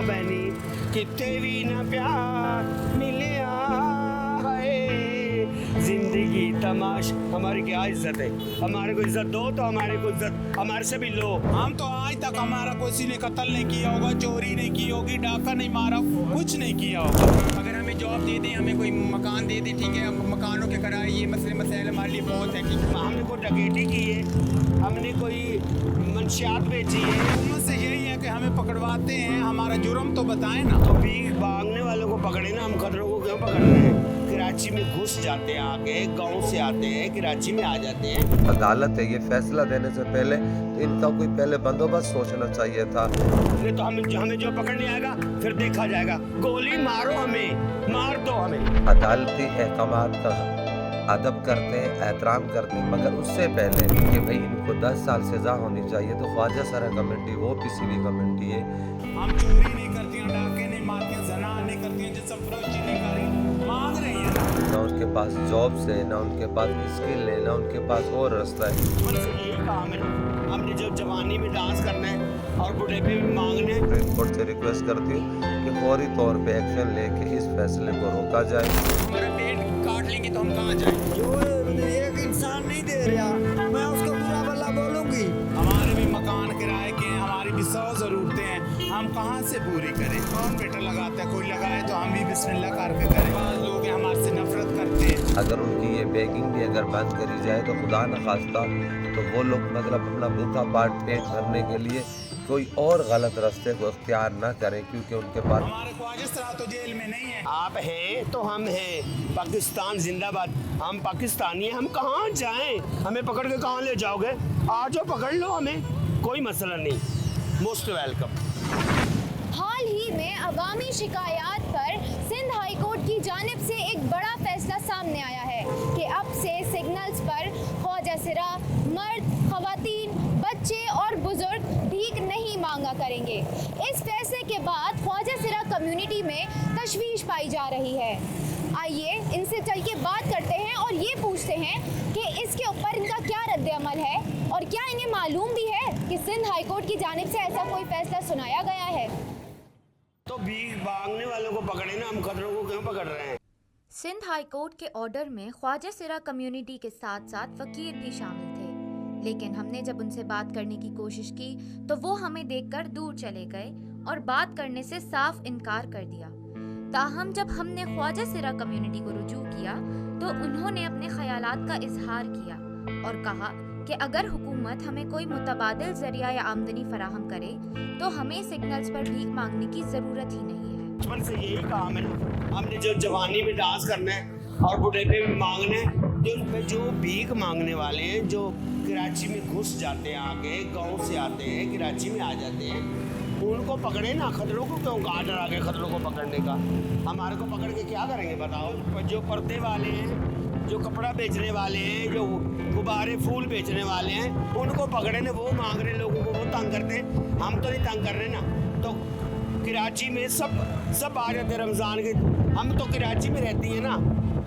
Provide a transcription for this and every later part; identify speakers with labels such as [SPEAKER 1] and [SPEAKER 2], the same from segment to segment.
[SPEAKER 1] बहनी कितने भी न प्यार मिले जिंदगी तमाश। हमारी क्या इज्जत है? हमारे को इज्जत दो तो हमारे को इज्जत हमारे से भी लो।
[SPEAKER 2] हम तो आज तक हमारा किसी ने कत्ल नहीं किया होगा, चोरी नहीं की होगी, डाका नहीं मारा, कुछ नहीं किया होगा। अगर हमें जॉब दे दें, हमें कोई मकान दे दे, ठीक है, मकानों के किराए ये मसले मसाइल हमारे लिए बहुत है। ठीक है,
[SPEAKER 1] हमने कोई डकैती की है, हमने कोई मंशियात बेची है?
[SPEAKER 2] हुकूमत से यही है कि हमें पकड़वाते हैं, हमारा जुर्म तो बताएं ना।
[SPEAKER 1] तो भीख मांगने वालों को पकड़े ना, हम खतरों को क्यों पकड़ रहे हैं? कराची में घुस जाते हैं, आके गांव से आते हैं, कराची में आ जाते हैं।
[SPEAKER 3] अदालत है, ये फैसला देने से पहले तो इनका कोई पहले बंदोबस्त सोचना चाहिए था।
[SPEAKER 1] ये तो हमें जो पकड़ने आएगा फिर देखा जाएगा। गोली मारो, हमें मार दो हमें।
[SPEAKER 3] अदालती अहकामात का अदब करते हैं, एहतराम करते हैं, मगर उससे पहले कि भाई इनको 10 साल सजा होनी चाहिए। तो ख्वाजा सरा कमेटी वो पीसीबी कमेटी है।
[SPEAKER 2] हम चोरी नहीं करती हैं, डाके नहीं मारती हैं, जना नहीं करती हैं, जिसम फरोशी नहीं कर रही, मांग रही है
[SPEAKER 3] ना उनके पास जॉब्स है, ना उनके पास स्किल है, ना उनके पास और रास्ता है।
[SPEAKER 1] यही काम है, हमने जो जवानी में डांस करना है और बुढ़ापे में मांगना है।
[SPEAKER 3] सुप्रीम कोर्ट से रिक्वेस्ट करती हूँ कि फौरी तौर पे एक्शन लेके इस फैसले को रोका जाए।
[SPEAKER 2] हमारा पेट काट लेंगे तो हम कहाँ जाएं?
[SPEAKER 4] जो एक इंसान नहीं दे रहा, मैं उसको बुरा भला बोलूंगी।
[SPEAKER 2] हमारे भी मकान किराए के हैं, हमारी भी 100 ज़रूरतें हैं, हम कहाँ से पूरी करें? कौन बेटा लगाता है? कोई लगाए तो हम भी बिस्मिल्लाह करके करें। बाद लोग हैं हमारे से नफरत करते हैं।
[SPEAKER 3] अगर उनकी ये बेगिंग भी अगर बंद करी जाए तो खुदा न खास्ता तो वो लोग मतलब अपना भूखा पेट भरने के लिए कोई और गलत रास्ते को इख्तियार ना करें, क्योंकि उनके पास
[SPEAKER 2] हमारे ख्वाजा सरा तो जेल में नहीं है।
[SPEAKER 1] आप हैं तो हम हैं, पाकिस्तान जिंदाबाद। हम पाकिस्तानी हैं, हम कहाँ जाएं? हमें पकड़ के कहाँ ले जाओगे? आ जाओ, पकड़ लो हमें, कोई मसला नहीं। Most welcome.
[SPEAKER 5] हाल ही में अवामी शिकायत पर सिंध हाई कोर्ट की जानिब से एक बड़ा फैसला सामने आया है कि अब से सिग्नल्स पर ख्वाजा सिरा मर्द, खवातीन, बच्चे और बुजुर्ग भीख नहीं मांगा करेंगे। इस फैसले के बाद ख्वाजा सिरा कम्युनिटी में तशवीश पाई जा रही है। आइए इनसे चल के बात करते हैं और ये पूछते हैं कि इसके ऊपर इनका क्या रद्द अमल है और क्या इन्हें मालूम भी है कि सिंध हाई कोर्ट की जानिब से ऐसा कोई फैसला सुनाया गया है।
[SPEAKER 1] तो भीख मांगने वालों को पकड़े ना, हम खतरों को क्यों पकड़ रहे हैं?
[SPEAKER 6] सिंध हाई कोर्ट के ऑर्डर में ख्वाजा सिरा कम्युनिटी के साथ साथ फकीर भी शामिल थे, लेकिन हमने जब उनसे बात करने की कोशिश की तो वो हमें देखकर दूर चले गए और बात करने से साफ इनकार कर दिया। ताहम जब हमने ख्वाजा सिरा कम्युनिटी को रुजू किया तो उन्होंने अपने ख्यालात का इजहार किया और कहा कि अगर हुकूमत हमें कोई मुतबादिल जरिया या आमदनी फराहम करे तो हमें सिग्नल्स पर भीख मांगने की ज़रूरत ही नहीं है।
[SPEAKER 1] बचपन से यही काम है, हमने जो जवानी में डांस करना है और बुढ़ापे में मांगना है। जो भीख मांगने वाले हैं, जो कराची में घुस जाते हैं, आके गांव से आते हैं, कराची में आ जाते हैं, उनको पकड़े ना। खतरों को क्यों कहाँ डरा के खतरों को पकड़ने का? हमारे को पकड़ के क्या करेंगे बताओ? जो पर्दे वाले हैं, जो कपड़ा बेचने वाले हैं, जो गुब्बारे फूल बेचने वाले हैं, उनको पकड़े ना। वो मांग रहे लोगों को, वो तंग करते हैं, हम तो नहीं तंग कर रहे ना। तो कराची में सब आ जाते रमज़ान के, हम तो कराची में रहती हैं ना,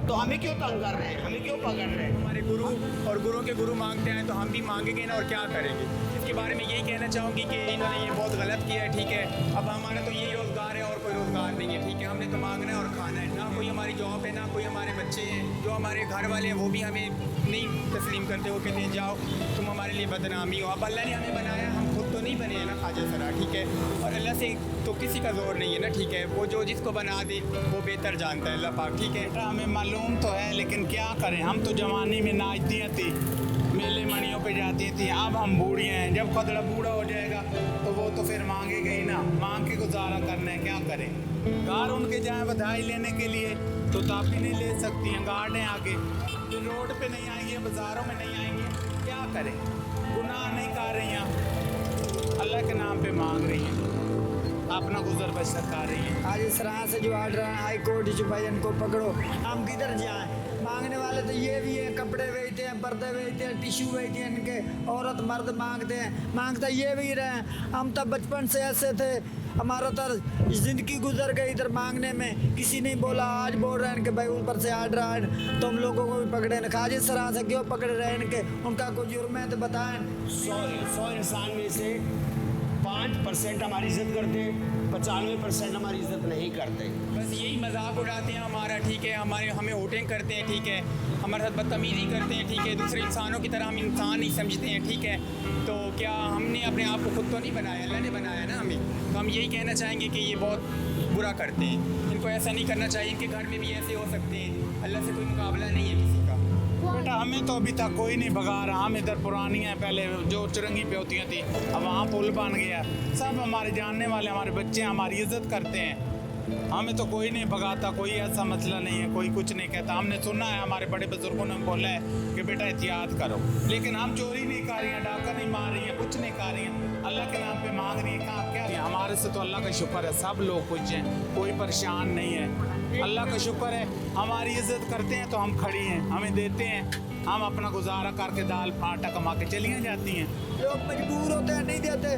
[SPEAKER 1] तो हमें क्यों तंग कर रहे हैं? हमें क्यों पकड़ रहे हैं?
[SPEAKER 2] हमारे गुरु और गुरुओं के गुरु मांगते हैं तो हम भी मांगेंगे ना, और क्या करेंगे? इसके बारे में यही कहना चाहूँगी कि इन्होंने ये बहुत गलत किया है। ठीक है, अब हमारा तो यही रोज़गार है और कोई रोज़गार नहीं है। ठीक है, हमने तो मांगना है और खाना है, ना कोई हमारी जॉब है, ना कोई हमारे बच्चे हैं। जो हमारे घर वाले हैं वो भी हमें नहीं तस्लीम करते, वो कहते हैं जाओ तुम हमारे लिए बदनामी हो। अब अल्लाह ने हमें बनाया, हम खुद तो नहीं बने हैं ना ख्वाजा सरा। ठीक है, और अल्लाह से तो किसी का जोर नहीं है ना। ठीक है, वो जो जिसको बना दे वो बेहतर जानता है, अल्लाह पाक। ठीक है, हमें मालूम तो है, लेकिन क्या करें? हम तो जवानी में नाचती थी, मेले मणियों पे जाती थी। अब हम बूढ़ियाँ हैं, जब खतरा बूढ़ा हो जाएगा तो वो तो फिर मांगेगा ही ना। मांग के गुजारा करना है, क्या करें? घर उनके जाए बधाई लेने के लिए तो तापी नहीं ले सकती हैं, गार्ड हैं आगे, फिर रोड पे नहीं आएंगे, बाज़ारों में नहीं आएंगे, क्या करें? गुनाह नहीं कर रही हैं, अल्लाह के नाम पे मांग रही हैं, अपना गुजर बसर कर रही हैं।
[SPEAKER 4] आज इस तरह से जो ऑर्डर है हाई कोर्ट जो भाई इनको पकड़ो, हम किधर जाएं? मांगने वाले तो ये भी हैं, कपड़े बेचते हैं, पर्दे बेचते हैं, टिश्यू बेचते हैं, इनके औरत मर्द मांगते हैं, मांगता ये भी रहे हैं। हम तब बचपन से ऐसे थे, हमारा तो ज़िंदगी गुजर गई इधर मांगने में, किसी ने बोला। आज बोल रहे हैं कि भाई ऊपर से ऑर्डर आए तो हम लोगों को भी पकड़े न। ख्वाजा सरा से क्यों पकड़ रहे हैं? इनके उनका कोई जुर्म है तो बताएं।
[SPEAKER 1] 100 इंसान में से 5% हमारी इज्जत करते हैं, 95% हमारी इज्जत नहीं करते।
[SPEAKER 2] बस यही मजाक उड़ाते हैं हमारा, ठीक है, हमें होटिंग करते हैं, ठीक है, हमारे साथ बदतमीज़ी करते हैं, ठीक है, दूसरे इंसानों की तरह हम इंसान नहीं समझते हैं, ठीक है। तो क्या हमने अपने आप को खुद तो नहीं बनाया, अल्लाह ने बनाया ना हमें। तो हम यही कहना चाहेंगे कि ये बहुत बुरा करते हैं, इनको ऐसा नहीं करना चाहिए, इनके घर में भी ऐसे हो सकते हैं, अल्लाह से कोई मुकाबला नहीं है किसी का।
[SPEAKER 7] बेटा हमें तो अभी तक कोई नहीं भगा रहा, हम इधर पुरानी हैं, पहले जो चुरंगी पे होती थी, अब वहाँ पुल बन गया, सब हमारे जानने वाले, हमारे बच्चे हमारी इज्जत करते हैं, हमें तो कोई नहीं भगाता, कोई ऐसा मसला नहीं है, कोई कुछ नहीं कहता। हमने सुना है, हमारे बड़े बुजुर्गों ने बोला है कि बेटा एहतियात करो, लेकिन हम चोरी नहीं कर रही हैं, डाका नहीं मार रही हैं, कुछ नहीं कर रही हैं, अल्लाह के नाम पे मांग रही हैं, कहाँ क्या है? हमारे से तो अल्लाह का शुक्र है, सब लोग खुश हैं, कोई परेशान नहीं है, अल्लाह का शुक्र है, हमारी इज्जत करते हैं तो हम खड़ी हैं, हमें देते हैं, हम अपना गुजारा करके दाल आटा कमा के चलियाँ जाती हैं।
[SPEAKER 4] लोग मजबूर होते हैं, नहीं देते,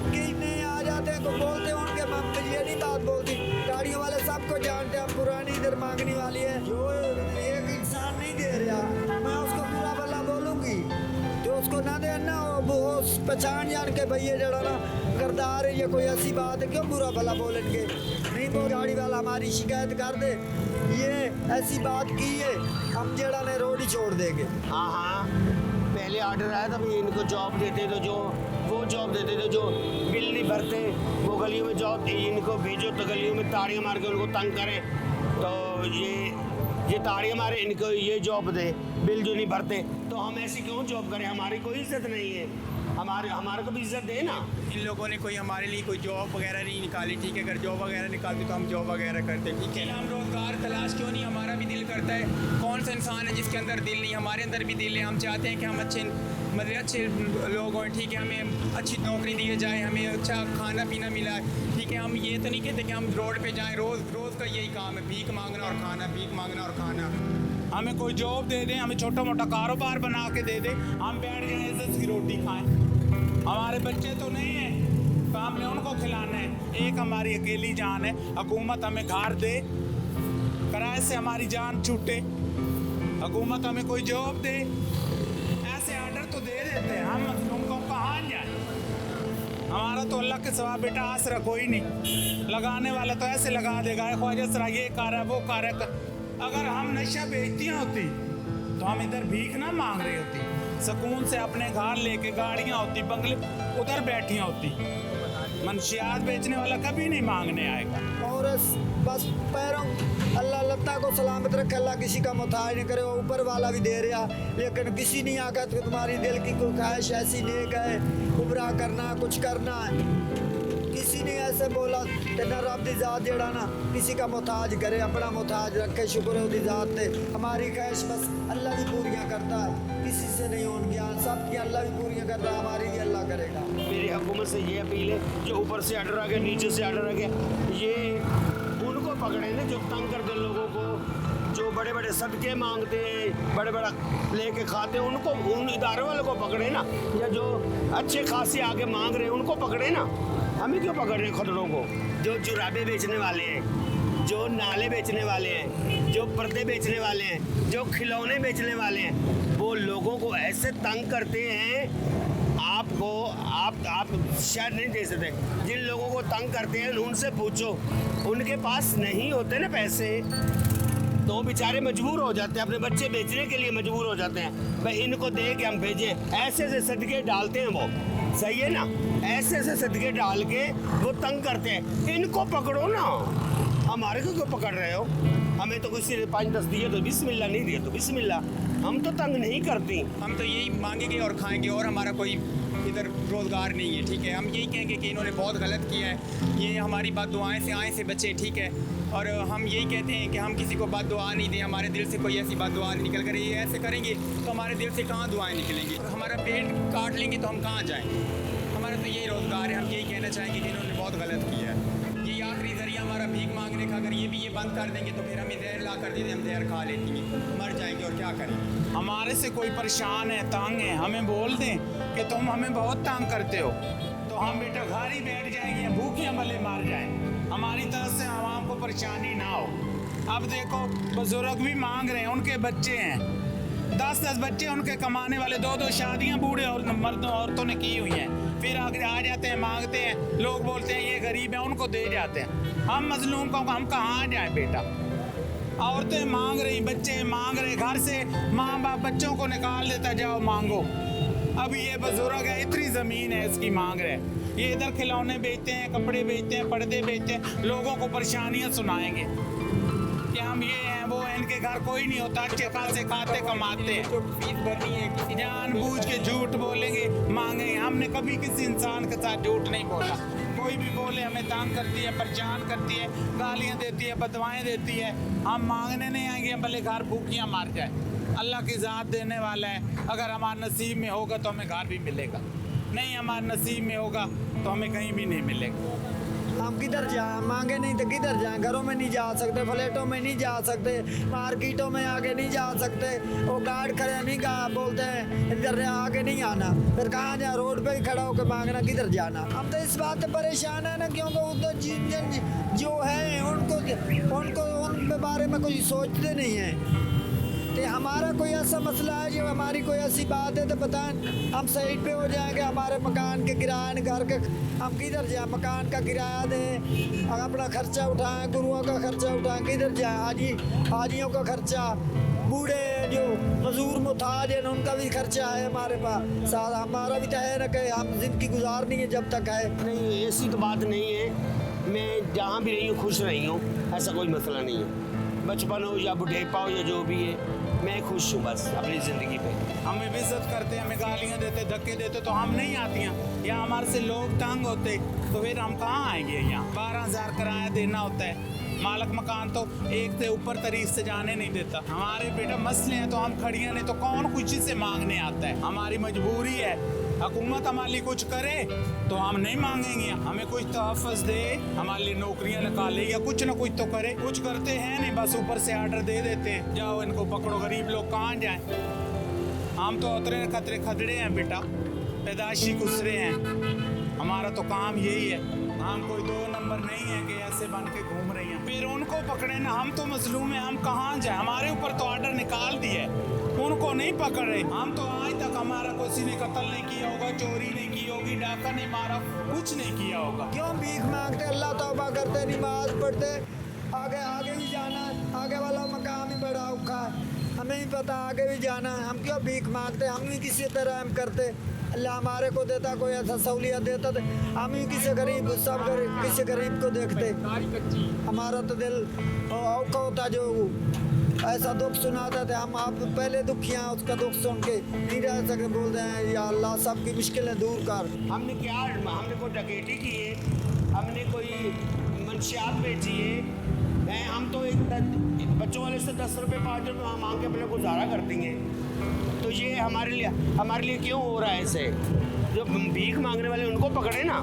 [SPEAKER 4] कि नहीं आ जाते हैं, को बोलते हैं उनके मन में ये नहीं बात बोलती। गाड़ियों वाले सबको जानते हैं, पुरानी इधर मांगने वाली है, जो एक इंसान नहीं दे रहा, मैं उसको बुरा भला बोलूँगी, तो उसको ना देना, वो पहचान जान के भैया जड़ा ना करदार है, ये कोई ऐसी बात है, क्यों बुरा भला बोलेंगे? नहीं वो गाड़ी वाला हमारी शिकायत कर दे, ये ऐसी बात की है, हम जड़ा ने रोड ही छोड़ देंगे।
[SPEAKER 1] हाँ, पहले ऑर्डर आया था भाई, इनको जॉब देते तो जो वो जॉब देते थे, जो बिल नहीं भरते वो गलियों में जॉब, इनको भेजो तो गलियों में ताड़ियाँ मार के उनको तंग करें, तो ये ताड़ियाँ मारे, इनको ये जॉब दे, बिल जो नहीं भरते, तो हम ऐसी क्यों जॉब करें? हमारी कोई इज्जत नहीं है, हमारे को भी इज्जत दे ना।
[SPEAKER 2] इन लोगों ने कोई हमारे लिए कोई जॉब वगैरह नहीं निकाली, ठीक है, अगर जॉब वगैरह निकालते तो हम जॉब वगैरह करते, ठीक है। हम रोज़गार तलाश क्यों नहीं, हमारा भी दिल करता है, कौन सा इंसान है जिसके अंदर दिल नहीं, हमारे अंदर भी दिल है, हम चाहते हैं कि हम अच्छे लोग हों, ठीक है, हमें अच्छी नौकरी दी जाए, हमें अच्छा खाना पीना मिला, ठीक है। हम ये तो नहीं कहते कि हम रोड पे जाएं, रोज़ का यही काम है, भीख मांगना और खाना, भीख मांगना और खाना।
[SPEAKER 7] हमें कोई जॉब दे दें, हमें छोटा मोटा कारोबार बना के दे दे, हम बैठ जाएं, इज्जत की रोटी खाएं। हमारे बच्चे तो नहीं हैं, तो हमने उनको खिलाना है, एक हमारी अकेली जान है, हुकूमत हमें घर दे, किराए से हमारी जान छूटे, हुकूमत हमें कोई जॉब दे, ऐसे ऑर्डर तो दे देते हैं, हम उनको कहाँ जाएं? हमारा तो अल्लाह के सिवा बेटा आसरा कोई नहीं, लगाने वाला तो ऐसे लगा देगा, ख्वाजा सरा ये कर है वो कर है। अगर हम नशा बेचतियाँ होती तो हम इधर भीख ना मांग रही होती, सुकून से अपने घर लेके गाड़ियाँ होती, बंगले उधर बैठी होती, मनशियात बेचने वाला कभी नहीं मांगने आएगा।
[SPEAKER 4] और बस पैरों अल्लाह लत्ता को सलामत रखे, अल्लाह किसी का मोहताज नहीं करे, वो ऊपर वाला भी दे रहा, लेकिन किसी नहीं आकर तो तुम्हारी दिल की कोई ख्वाहिश ऐसी नेक है, गुमराह करना कुछ करना है, किसी ने ऐसे बोला कि न रब दी ज़ात जड़ा ना किसी का मोहताज करे, अपना मोहताज रखे, शुक्र है उसकी ज़ात ते, हमारी ख्वाहिश बस अल्लाह भी पूरियाँ करता है, किसी से नहीं होन गया, सब की अल्लाह भी पूरियाँ कर रहा है, हमारी भी अल्लाह करेगा।
[SPEAKER 1] मेरी हुकूमत से ये अपील है, जो ऊपर से ऑर्डर आ गया, नीचे से ऑर्डर आ गया, ये उनको पकड़े ना जो तंग करते लोगों को, जो बड़े बड़े सदके मांगते हैं, बड़े बड़ा लेके खाते हैं, उनको, उन इदारों वालों को पकड़े ना, या जो अच्छे खासे आके मांग रहे हैं उनको पकड़े ना, हमें क्यों पकड़ रहे हैं खतरों को? जो जुराबे बेचने वाले हैं, जो नाले बेचने वाले हैं, जो पर्दे बेचने वाले हैं, जो खिलौने बेचने वाले हैं, वो लोगों को ऐसे तंग करते हैं, आपको आप शायद नहीं दे सकते। जिन लोगों को तंग करते हैं उनसे पूछो, उनके पास नहीं होते ना पैसे, तो बेचारे मजबूर हो जाते हैं, अपने बच्चे बेचने के लिए मजबूर हो जाते हैं, भाई इनको दे के हम भेजें, ऐसे ऐसे सदके डालते हैं वो, सही है ना, ऐसे ऐसे सदके डाल के वो तंग करते हैं, इनको पकड़ो ना, हमारे को क्यों पकड़ रहे हो? हमें तो किसी ने 5-10 दिए तो बिस्मिल्लाह, नहीं दिए तो बिस्मिल्लाह, हम तो तंग नहीं करती।
[SPEAKER 2] हम तो यही मांगेंगे और खाएंगे, और हमारा कोई इधर रोज़गार नहीं है, ठीक है। हम यही कहेंगे कि इन्होंने बहुत गलत किया है, ये हमारी बद्दुआएं से आए से बचे, ठीक है। और हम यही कहते हैं कि हम किसी को बद्दुआ नहीं दें, हमारे दिल से कोई ऐसी बद्दुआ नहीं निकल कर, ये ऐसे करेंगे तो हमारे दिल से कहाँ दुआएं निकलेंगी, हमारा पेट काट लेंगे तो हम कहाँ जाएँ? हमारा तो यही रोज़गार है, हम यही कहना चाहेंगे कि इन्होंने बहुत गलत किया है, ये आखिरी जरिया हमारा भीख मांगने का, अगर ये बंद कर देंगे तो फिर हमें जहर ला कर देते, हम जहर खा लेंगे, मर जाएंगे और क्या करेंगे।
[SPEAKER 7] हमारे से कोई परेशान है, तंग है, हमें बोल दें कि तुम हमें बहुत तंग करते हो, तो हम बेटा घर ही बैठ जाएंगे, भूखे भले मार जाएं, हमारी तरफ से आवाम को परेशानी ना हो। अब देखो बुजुर्ग भी मांग रहे हैं, उनके बच्चे हैं, 10-10 बच्चे उनके कमाने वाले, 2-2 शादियां बूढ़े और मर्दों औरतों ने की हुई हैं। फिर आगे आ जाते हैं, मांगते हैं, लोग बोलते हैं ये गरीब है, उनको दे जाते हैं। हम मजलूम को हम कहाँ जाएं बेटा? औरतें मांग रही, बच्चे मांग रहे, घर से माँ बाप बच्चों को निकाल देता, जाओ मांगो। अब ये बुजुर्ग है, इतनी ज़मीन है, इसकी मांग रहे, ये इधर खिलौने बेचते हैं, कपड़े बेचते हैं, पर्दे बेचते हैं, लोगों को परेशानियां सुनाएंगे कि हम ये हैं वो हैं, इनके घर कोई नहीं होता, अच्छे खासे खाते कमाते हैं, फीस भरनी है, किसी जानबूझ के झूठ बोलेंगे, मांगेंगे। हमने कभी किसी इंसान के साथ झूठ नहीं बोला। कोई भी बोले हमें तंग करती है, परेशान करती है, गालियाँ देती है, बदवाएँ देती है, हम मांगने नहीं आएंगे, भले घर भूखियाँ मार जाए। अल्लाह की ज़ात देने वाला है, अगर हमारे नसीब में होगा तो हमें घर भी मिलेगा, नहीं हमारे नसीब में होगा तो हमें कहीं भी नहीं मिलेगा।
[SPEAKER 4] हम किधर जाएं? मांगे नहीं तो किधर जाएं? घरों में नहीं जा सकते, फ्लैटों में नहीं जा सकते, मार्केटों में आगे नहीं जा सकते। वो गार्ड खड़े नहीं गा बोलते हैं इधर आगे नहीं आना, फिर कहाँ जाए? रोड पे ही खड़ा होकर मांगना, किधर जाना? हम तो इस बात से परेशान है ना, क्योंकि उधर जो है उनको उन बारे में कुछ सोचते नहीं है। तो हमारा कोई ऐसा मसला है जो हमारी कोई ऐसी बात है तो बताएं, हम साइड पे हो जाएंगे। हमारे मकान के किराए, घर के, हम किधर जाएं? मकान का किराया दें, अपना खर्चा उठाएं, गुरुओं का खर्चा उठाएं, किधर जाएं? हाजियों का खर्चा, बूढ़े जो मजदूर मुताज हैं उनका भी खर्चा है हमारे पास, साथ हमारा भी तो है ना कि हम जिंदगी गुजारनी है जब तक है।
[SPEAKER 1] नहीं, ऐसी तो बात नहीं है, मैं जहाँ भी रही हूँ खुश रही हूँ, ऐसा कोई मसला नहीं है। बचपन हो या बुढ़ेपा हो या जो भी है, मैं खुश हूँ बस अपनी ज़िंदगी पे।
[SPEAKER 7] हमें बेइज्जत करते, हमें गालियाँ देते, धक्के देते तो हम नहीं आती हैं, या हमारे से लोग तंग होते तो फिर हम कहाँ आएंगे? यहाँ 12,000 किराया देना होता है, मालक मकान तो एक से ऊपर तरीक से जाने नहीं देता। हमारे बेटा मसले हैं तो हम खड़ियाँ, नहीं तो कौन खुशी से मांगने आता है? हमारी मजबूरी है, हुकूमत हमारे लिए कुछ करे तो हम नहीं मांगेंगे, हमें कुछ तहफ़्फ़ुज़ दे, हमारे लिए नौकरियां निकाले या कुछ ना कुछ तो करे। कुछ करते हैं नहीं, बस ऊपर से आर्डर दे देते हैं, जाओ इनको पकड़ो। गरीब लोग कहाँ जाएं? हम तो उतरे खतरे हैं बेटा, पैदाइशी गुजरे हैं, हमारा तो काम यही है। हम कोई 2 नंबर नहीं है कि ऐसे बन के घूम रही हैं, फिर उनको पकड़े ना। हम तो मजलूम हैं, हम कहाँ जाएं? हमारे ऊपर तो आर्डर निकाल दिए, उनको नहीं पकड़ रहे। हम तो आज तक हमारा किसी ने कत्ल नहीं किया होगा, चोरी नहीं की होगी, डाका नहीं मारा, कुछ नहीं किया होगा।
[SPEAKER 4] क्यों भीख मांगते? अल्लाह तौबा करते, नमाज पढ़ते, आगे भी जाना, आगे वाला मकाम ही बड़ा औखा है, हमें ही पता आगे भी जाना है। हम क्यों भीख मांगते? हम भी किसी तरह हम करते, अल्लाह हमारे को देता, कोई ऐसा सहूलियत देता तो हम ही किसी गरीब किसी गरीब को देखते। हमारा तो दिल औखा होता जो ऐसा दुख सुनाता था। हम आप पहले दुखियाँ उसका दुख सुन के नहीं रह सकते, बोलते हैं या अल्लाह सबकी मुश्किलें दूर कर।
[SPEAKER 1] हमने क्या, हमने कोई डकैती की है, हमने कोई मंशियात बेची है, हम तो एक बच्चों वाले से 10 रुपये 5 रुपये हम मांग के अपने गुजारा कर देंगे। तो ये हमारे लिए क्यों हो रहा है ऐसे? जो भीख मांगने वाले उनको पकड़े ना,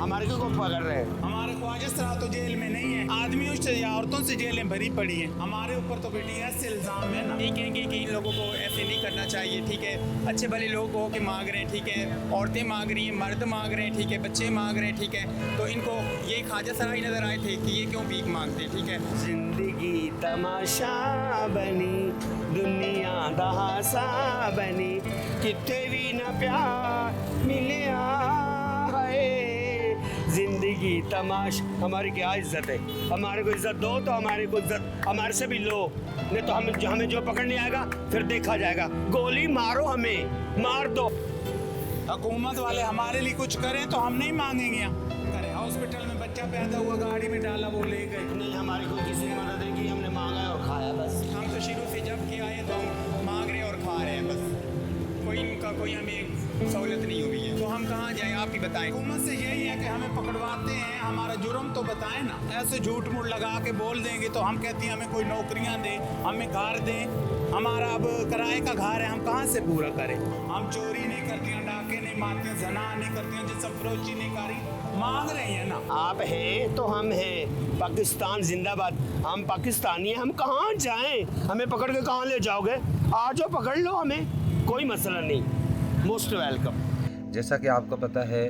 [SPEAKER 1] हमारे को पकड़ रहे हैं।
[SPEAKER 7] हमारे ख्वाजा सरा तो जेल में नहीं है, आदमियों से या औरतों से जेलें भरी पड़ी हैं। हमारे ऊपर तो बेटी ऐसे इल्ज़ाम है ना,
[SPEAKER 2] ये कहेंगे कि इन लोगों को ऐसे नहीं करना चाहिए, ठीक है? अच्छे भले लोग हो के मांग रहे हैं, ठीक है? औरतें मांग रही हैं, मर्द मांग रहे हैं, ठीक है? बच्चे मांग रहे हैं, ठीक है? तो इनको ये ख्वाजा सराई नज़र आए थे कि ये क्यों भीख मांगते हैं, ठीक है?
[SPEAKER 1] जिंदगी तमाशा बनी, दुनिया दहासा बनी, कितने भी न प्यार मिले है। जिंदगी तमाश, हमारी क्या इज्जत है? हमारे को इज्जत दो तो हमारे को इज्जत हमारे से भी लो, नहीं तो हमें जो पकड़ने आएगा फिर देखा जाएगा। गोली मारो, हमें मार दो।
[SPEAKER 7] हुकूमत वाले हमारे लिए कुछ करें तो हम नहीं मांगेंगे। करें, हॉस्पिटल में बच्चा पैदा हुआ, गाड़ी में डाला, वो ले गए,
[SPEAKER 1] नहीं हमारी कोई किसी ने मदद नहीं की, हमने मांगा और खाया बस।
[SPEAKER 2] हम तो शुरू से जब के आए तो हम मांग रहे और खा रहे हैं बस, कोई हमें सहूलत नहीं हुई है। तो हम कहाँ जाएं, आप ही बताएं।
[SPEAKER 7] हुकूमत से यही है कि हमें पकड़वाते हैं, हमारा जुर्म तो बताएं ना। ऐसे झूठ मूठ लगा के बोल देंगे तो हम कहती हैं हमें कोई नौकरियां दें, हमें घर दें। हमारा अब किराए का घर है, हम कहाँ से पूरा करें? हम चोरी नहीं करती हैं, डाके नहीं मारती हैं, जना नहीं करती हैं, जिसम फरोशी नहीं करी, मांग रही है ना।
[SPEAKER 1] आप हैं तो हम हैं, पाकिस्तान जिंदाबाद। हम पाकिस्तानी हैं, हम कहाँ जाएं? हमें पकड़ के कहाँ ले जाओगे? आ जाओ, पकड़ लो हमें, कोई मसला नहीं, मोस्ट वेलकम।
[SPEAKER 3] जैसा कि आपको पता है,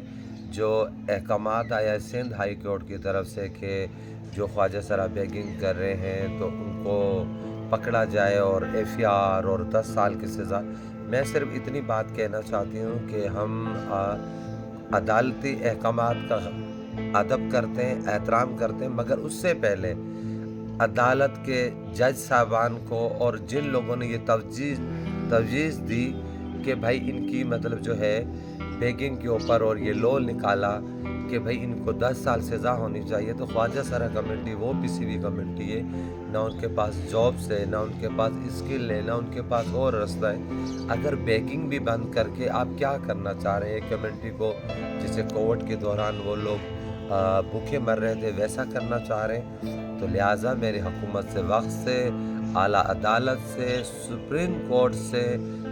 [SPEAKER 3] जो अहकामात आया सिंध हाई कोर्ट की तरफ से कि जो ख्वाजा सरा बेगिंग कर रहे हैं तो उनको पकड़ा जाए और एफआर और 10 साल की सज़ा। मैं सिर्फ इतनी बात कहना चाहती हूँ कि हम अदालती अहकामात का अदब करते हैं, एहतराम करते हैं, मगर उससे पहले अदालत के जज साहबान को और जिन लोगों ने ये तवजीज़ दी कि भाई इनकी मतलब जो है बेगिंग के ऊपर और ये लॉ निकाला कि भाई इनको 10 साल सज़ा होनी चाहिए, तो ख्वाजा सरा कमेटी वो पीसीबी कमेटी है, ना उनके पास जॉब्स है, ना उनके पास स्किल है, ना उनके पास और रास्ता है। अगर बेगिंग भी बंद करके आप क्या करना चाह रहे हैं कमेटी को, जैसे कोविड के दौरान वो लोग भूखे मर रहे थे वैसा करना चाह रहे हैं। तो लिहाजा मेरी हुकूमत से, वक्त से, आला अदालत से, सुप्रीम कोर्ट से,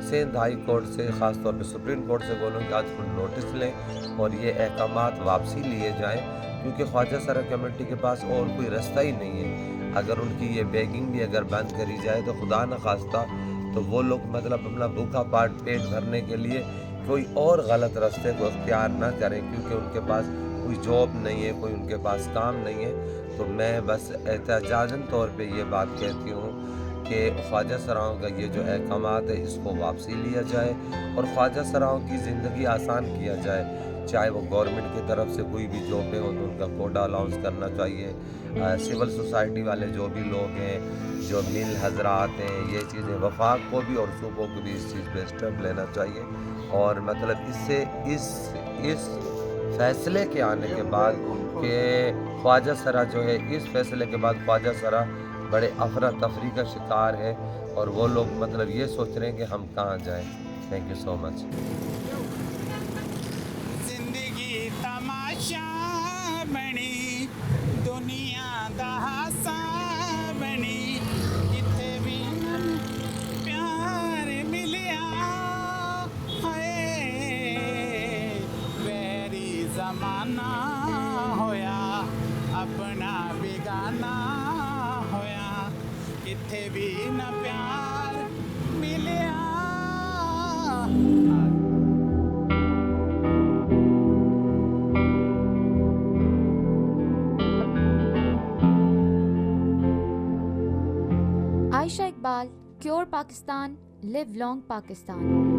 [SPEAKER 3] सिंध हाई कोर्ट से, ख़ास तौर पे सुप्रीम कोर्ट से बोलूँ कि आज नोटिस लें और ये अहकामात वापसी लिए जाएं, क्योंकि ख्वाजा सरा कमेटी के पास और कोई रास्ता ही नहीं है। अगर उनकी ये बेगिंग भी अगर बंद करी जाए तो खुदा न खास्ता तो वो लोग मतलब अपना भूखा पेट भरने के लिए कोई और गलत रास्ते को इख्तियार ना करें, क्योंकि उनके पास कोई जॉब नहीं है, कोई उनके पास काम नहीं है। तो मैं बस एहतजाजन तौर पे ये बात कहती हूँ कि ख्वाजा सराओं का ये जो अहकामात है इसको वापसी लिया जाए और ख्वाजा सराओं की ज़िंदगी आसान किया जाए। चाहे वो गवर्नमेंट की तरफ से कोई भी जॉबें हो तो उनका कोटा अलाउंस करना चाहिए। सिविल सोसाइटी वाले जो भी लोग हैं, जो मिल हजरात हैं, ये चीज़ें वफाक को भी और सूबों को भी इस चीज़ पे स्टेप लेना चाहिए। और मतलब इससे इस फैसले के आने के बाद कि ख्वाजा सरा जो है, इस फैसले के बाद ख्वाजा सरा बड़े अफरा तफरी का शिकार है और वो लोग मतलब ये सोच रहे हैं कि हम कहाँ जाएं। Thank you so much.
[SPEAKER 7] जिंदगी तमाशा बनी, दुनिया दा हासा बनी, इत्थे भी प्यार मिलिया है, वैरी जमाना होया, अपना बेगाना होया, इत्थे भी न प्यार मिलिया।
[SPEAKER 6] Ayesha Iqbal, cure Pakistan, live long Pakistan.